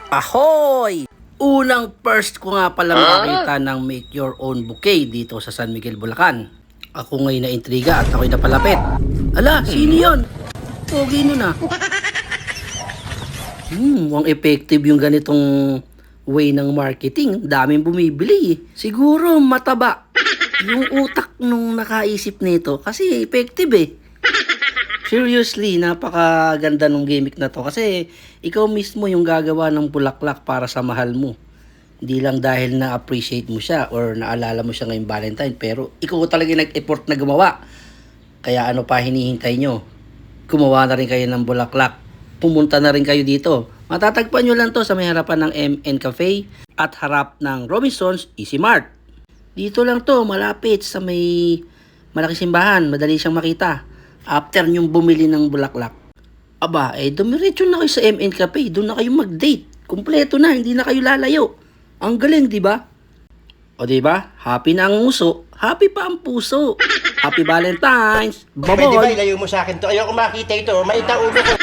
Ahoy! Unang first ko nga pala makita ng make your own bouquet dito sa San Miguel, Bulacan. Ako ngayon na intriga at ako'y napalapit. Ala, sino yun? Pogi nun ah. Mukhang effective yung ganitong way ng marketing. Daming bumibili. Siguro mataba yung utak nung nakaisip nito kasi effective eh. Seriously, napakaganda ng gimmick na to kasi ikaw mismo yung gagawa ng bulaklak para sa mahal mo. Hindi lang dahil na-appreciate mo siya or naalala mo siya ngayong Valentine, pero ikaw talaga yung nag-effort na gumawa. Kaya ano pa hinihintay nyo? Gumawa na rin kayo ng bulaklak. Pumunta na rin kayo dito. Matatagpuan nyo lang to sa may harapan ng MN Cafe at harap ng Robinsons Easy Mart. Dito lang to, malapit sa may malaking simbahan, madali siyang makita. After nyong bumili ng bulaklak, aba, dumiretso na kayo sa MN Cafe. Doon na kayo mag-date. Kumpleto na, hindi na kayo lalayo. Ang galing, di ba? O di ba? Happy na ang nguso, happy pa ang puso. Happy Valentine's. Pwede ba Bye-bye. ilayo mo sa akin to? Ayoko makita ito. May taulo ko.